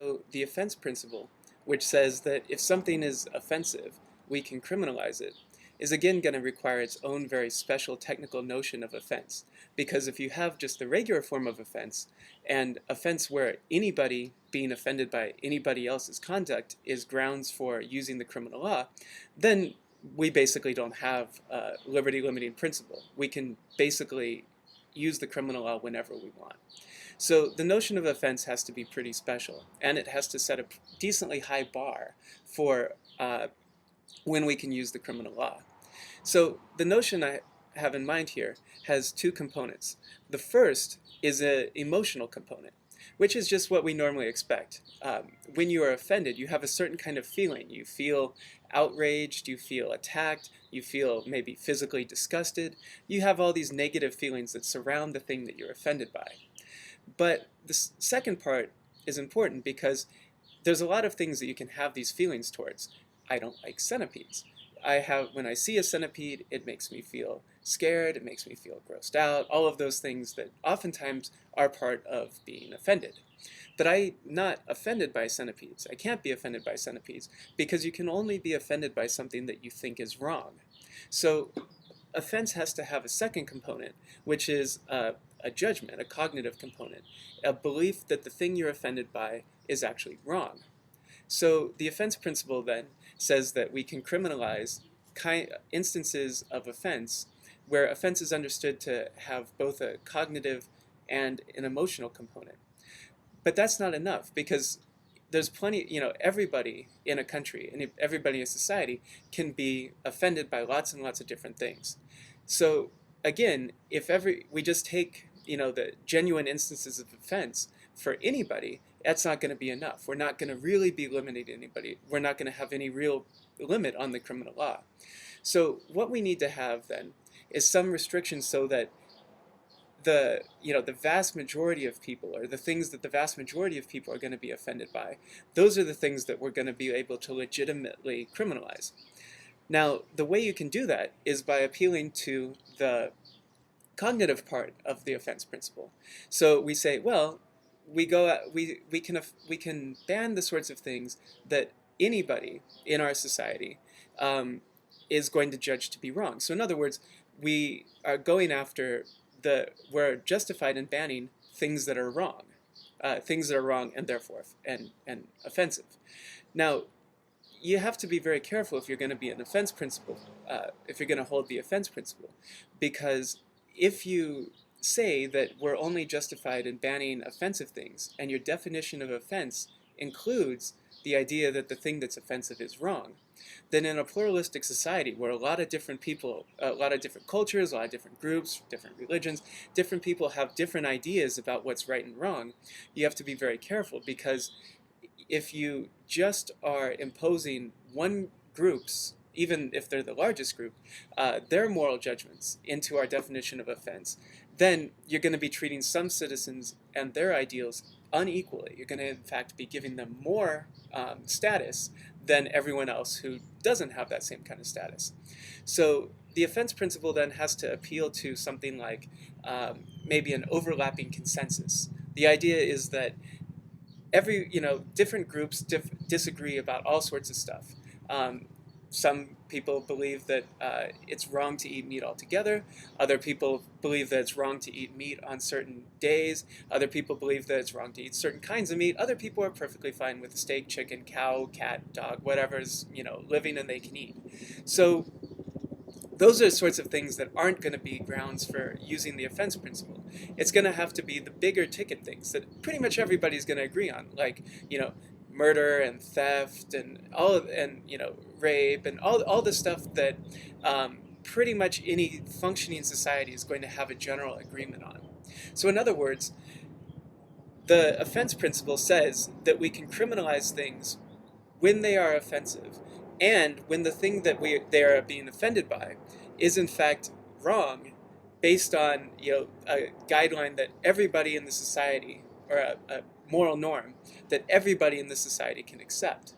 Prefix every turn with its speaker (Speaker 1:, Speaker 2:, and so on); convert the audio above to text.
Speaker 1: So the offense principle, which says that if something is offensive, we can criminalize it, is again going to require its own very special technical notion of offense. Because if you have just the regular form of offense, and offense where anybody being offended by anybody else's conduct is grounds for using the criminal law, then we basically don't have a liberty limiting principle. We can basically use the criminal law whenever we want. So the notion of offense has to be pretty special, and it has to set a decently high bar for when we can use the criminal law. So the notion I have in mind here has two components. The first is an emotional component, which is just what we normally expect. When you are offended, you have a certain kind of feeling. You feel outraged, you feel attacked, you feel maybe physically disgusted. You have all these negative feelings that surround the thing that you're offended by. But the second part is important because there's a lot of things that you can have these feelings towards. I don't like centipedes. When I see a centipede, it makes me feel scared, it makes me feel grossed out, all of those things that oftentimes are part of being offended. But I'm not offended by centipedes. I can't be offended by centipedes because you can only be offended by something that you think is wrong. So offense has to have a second component, which is a judgment, a cognitive component, a belief that the thing you're offended by is actually wrong. So the offense principle then says that we can criminalize instances of offense where offense is understood to have both a cognitive and an emotional component. But that's not enough because there's plenty, everybody in a country and everybody in a society can be offended by lots and lots of different things. So again, if we just take, the genuine instances of offense for anybody, that's not going to be enough. We're not going to really be limiting anybody. We're not going to have any real limit on the criminal law. So what we need to have then is some restrictions so that the vast majority of people, or the things that the vast majority of people are going to be offended by, those are the things that we're going to be able to legitimately criminalize. Now, the way you can do that is by appealing to the cognitive part of the offense principle. So we say, well, we can ban the sorts of things that anybody in our society is going to judge to be wrong. So in other words, we are going after we're justified in banning things that are wrong, and therefore and offensive. Now, you have to be very careful if you're going to be an offense principle, if you're going to hold the offense principle, because if you say that we're only justified in banning offensive things, and your definition of offense includes the idea that the thing that's offensive is wrong, then in a pluralistic society where a lot of different people, a lot of different cultures, a lot of different groups, different religions, different people have different ideas about what's right and wrong, you have to be very careful because if you just are imposing one group's, even if they're the largest group, their moral judgments into our definition of offense, then you're going to be treating some citizens and their ideals unequally. You're going to, in fact, be giving them more status than everyone else who doesn't have that same kind of status. So the offense principle then has to appeal to something like maybe an overlapping consensus. The idea is that different groups disagree about all sorts of stuff. Some people believe that it's wrong to eat meat altogether. Other people believe that it's wrong to eat meat on certain days. Other people believe that it's wrong to eat certain kinds of meat. Other people are perfectly fine with steak, chicken, cow, cat, dog, whatever's living and they can eat. So those are the sorts of things that aren't going to be grounds for using the offense principle. It's going to have to be the bigger ticket things that pretty much everybody's going to agree on, like murder and theft and rape and all the stuff that pretty much any functioning society is going to have a general agreement on. So in other words, the offense principle says that we can criminalize things when they are offensive, and when the thing that they are being offended by is in fact wrong, based on a guideline that everybody in the society, or a moral norm that everybody in the society can accept.